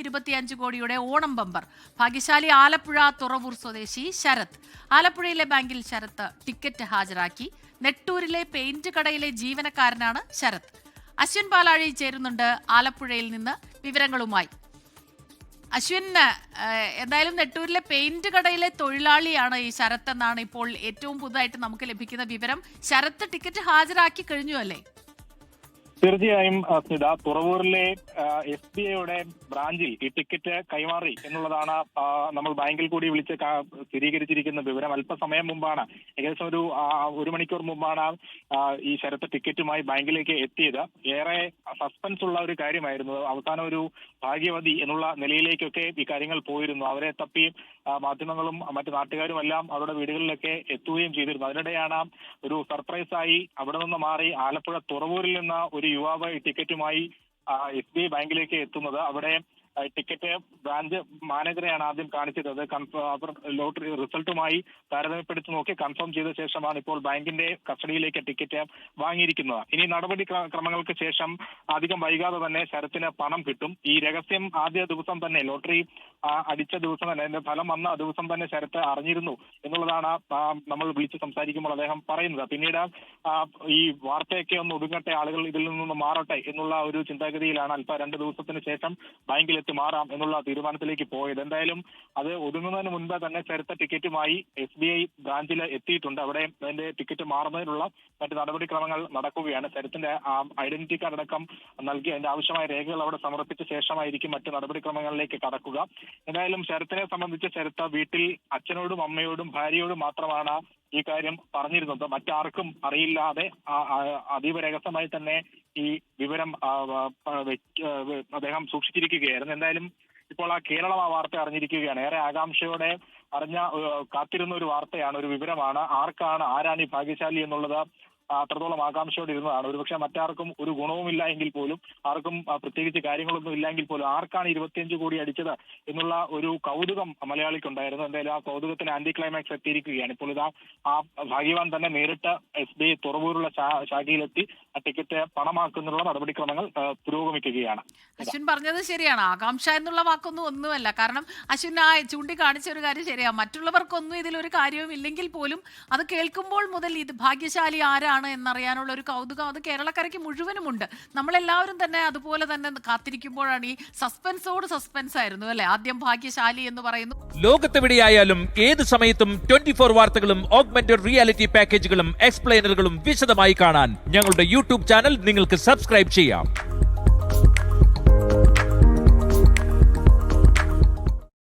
25 കോടിയുടെ ഓണം ബമ്പർ. ഭാഗ്യശാലി ആലപ്പുഴ തുറവൂർ സ്വദേശി ശരത്. ആലപ്പുഴയിലെ ബാങ്കിൽ ശരത്ത് ടിക്കറ്റ് ഹാജരാക്കി. നെട്ടൂരിലെ പെയിന്റ് കടയിലെ ജീവനക്കാരനാണ് ശരത്. അശ്വിൻ പാലാഴി ചേരുന്നുണ്ട് ആലപ്പുഴയിൽ നിന്ന് വിവരങ്ങളുമായി. അശ്വിൻ, എന്തായാലും നെട്ടൂരിലെ പെയിന്റ് കടയിലെ തൊഴിലാളിയാണ് ഈ ശരത് എന്നാണ് ഇപ്പോൾ ഏറ്റവും പുതുതായിട്ട് നമുക്ക് ലഭിക്കുന്ന വിവരം. ശരത്ത് ടിക്കറ്റ് ഹാജരാക്കി കഴിഞ്ഞു അല്ലേ? തീർച്ചയായും സ്മിത, തുറവൂരിലെ SBIയുടെ ബ്രാഞ്ചിൽ ഈ ടിക്കറ്റ് കൈമാറി എന്നുള്ളതാണ് നമ്മൾ ബാങ്കിൽ കൂടി വിളിച്ച് സ്ഥിരീകരിച്ചിരിക്കുന്ന വിവരം. അല്പസമയം മുമ്പാണ്, ഏകദേശം ഒരു മണിക്കൂർ മുമ്പാണ് ഈ ശരത്ത് ടിക്കറ്റുമായി ബാങ്കിലേക്ക് എത്തിയത്. ഏറെ സസ്പെൻസ് ഉള്ള ഒരു കാര്യമായിരുന്നു. അവസാനം ഒരു ഭാഗ്യവതി എന്നുള്ള നിലയിലേക്കൊക്കെ ഈ കാര്യങ്ങൾ പോയിരുന്നു. അവരെ തപ്പി മാധ്യമങ്ങളും മറ്റു നാട്ടുകാരും എല്ലാം അവരുടെ വീടുകളിലൊക്കെ എത്തുകയും ചെയ്തിരുന്നു. അതിനിടെയാണ് ഒരു സർപ്രൈസായി അവിടെ നിന്ന് മാറി ആലപ്പുഴ തുറവൂരിൽ നിന്ന് ഒരു യുവാവ് ടിക്കറ്റുമായി SBI ബാങ്കിലേക്ക് എത്തുന്നത്. അവിടെ ടിക്കറ്റ് ബ്രാഞ്ച് മാനേജറെയാണ് ആദ്യം കാണിച്ചത്. അവർ ലോട്ടറി റിസൾട്ടുമായി താരതമ്യപ്പെടുത്തി നോക്കി കൺഫേം ചെയ്ത ശേഷമാണ് ഇപ്പോൾ ബാങ്കിന്റെ കസ്റ്റഡിയിലേക്ക് ടിക്കറ്റ് വാങ്ങിയിരിക്കുന്നത്. ഇനി നടപടി ക്രമങ്ങൾക്ക് ശേഷം അധികം വൈകാതെ തന്നെ ശരത്തിന് പണം കിട്ടും. ഈ രഹസ്യം ആദ്യ ദിവസം തന്നെ, ലോട്ടറി അടിച്ച ദിവസം തന്നെ, അതിന്റെ ഫലം വന്ന ദിവസം തന്നെ ശരത്ത് അറിഞ്ഞിരുന്നു എന്നുള്ളതാണ് നമ്മൾ വിളിച്ച് സംസാരിക്കുമ്പോൾ അദ്ദേഹം പറയുന്നത്. പിന്നീട് ഈ വാർത്തയൊക്കെ ഒന്ന് ഒതുങ്ങട്ടെ, ആളുകൾ ഇതിൽ നിന്ന് മാറട്ടെ എന്നുള്ള ഒരു ചിന്താഗതിയിലാണ് 2 ദിവസത്തിന് ശേഷം ബാങ്കിൽ മാറാം എന്നുള്ള തീരുമാനത്തിലേക്ക് പോയത്. എന്തായാലും അത് ഒതുങ്ങുന്നതിന് മുൻപ് തന്നെ ശരത്ത് ടിക്കറ്റുമായി SBI ബ്രാഞ്ചിൽ എത്തിയിട്ടുണ്ട്. അവിടെ അതിന്റെ ടിക്കറ്റ് മാറുന്നതിനുള്ള മറ്റ് നടപടിക്രമങ്ങൾ നടക്കുകയാണ്. ശരത്തിന്റെ ഐഡന്റിറ്റി കാർഡ് അടക്കം നൽകി അതിന്റെ ആവശ്യമായ രേഖകൾ അവിടെ സമർപ്പിച്ച ശേഷമായിരിക്കും മറ്റ് നടപടിക്രമങ്ങളിലേക്ക് കടക്കുക. എന്തായാലും ശരത്തിനെ സംബന്ധിച്ച് ശരത്ത് വീട്ടിൽ അച്ഛനോടും അമ്മയോടും ഭാര്യയോടും മാത്രമാണ് ഈ കാര്യം പറഞ്ഞിരുന്നത്. മറ്റാർക്കും അറിയില്ലാതെ അതീവ രഹസ്യമായി തന്നെ ഈ വിവരം അദ്ദേഹം സൂക്ഷിച്ചിരിക്കുകയായിരുന്നു. എന്തായാലും ഇപ്പോൾ കേരളം ആ വാർത്ത അറിഞ്ഞിരിക്കുകയാണ്. ഏറെ ആകാംക്ഷയോടെ കാത്തിരുന്ന ഒരു വാർത്തയാണ്, ഒരു വിവരമാണ്. ആരാണ് ഈ ഭാഗ്യശാലി എന്നുള്ളത് അത്രത്തോളം ആകാംക്ഷയോടെ ഇരുന്നതാണ്. ഒരുപക്ഷെ മറ്റാർക്കും ഒരു ഗുണവുമില്ല എങ്കിൽ പോലും, ആർക്കും പ്രത്യേകിച്ച് കാര്യങ്ങളൊന്നും ഇല്ലെങ്കിൽ പോലും ആർക്കാണ് 25 കോടി അടിച്ചത് എന്നുള്ള ഒരു കൗതുകം മലയാളിക്കുണ്ടായിരുന്നു. എന്തായാലും ആ കൗതുകത്തിന് ആന്റി ക്ലൈമാക്സ് എത്തിയിരിക്കുകയാണ്. ഇപ്പോൾ ആ ഭാഗ്യവാൻ തന്നെ നേരിട്ട് SBI തുറവൂരുള്ള ശാഖയിലെത്തി ആ ടിക്കറ്റ് പണമാക്കുന്നതിനുള്ള നടപടിക്രമങ്ങൾ പുരോഗമിക്കുകയാണ്. അശ്വിൻ പറഞ്ഞത് ശരിയാണ്. ആകാംക്ഷ എന്നുള്ള ഒന്നുമല്ല. കാരണം അശ്വിൻ ചൂണ്ടിക്കാണിച്ച ഒരു കാര്യം ശരിയാണ്. മറ്റുള്ളവർക്കൊന്നും ഇതിലൊരു കാര്യവും ഇല്ലെങ്കിൽ പോലും അത് കേൾക്കുമ്പോൾ മുതൽ ഇത് ഭാഗ്യശാലി ആരാണ് എന്നറിയാനുള്ള ഒരു കൗതുകം അത് കേരളക്കരയ്ക്ക് മുഴുവനുമുണ്ട്. നമ്മളെല്ലാവരും തന്നെ അതുപോലെ തന്നെ കാത്തിരിക്കുമ്പോഴാണ് ഈ സസ്പെൻസ് ആയിരുന്നു അല്ലെ. ആദ്യം ഭാഗ്യശാലി എന്ന് പറയുന്നു. ലോകത്തെവിടെയായാലും ഏത് സമയത്തും 24 വാർത്തകളും ഓഗ്മെന്റഡ് റിയാലിറ്റി പാക്കേജുകളും എക്സ്പ്ലെയിനറുകളും വിശദമായി കാണാൻ ഞങ്ങളുടെ YouTube ചാനൽ നിങ്ങൾക്ക് സബ്സ്ക്രൈബ് ചെയ്യാം.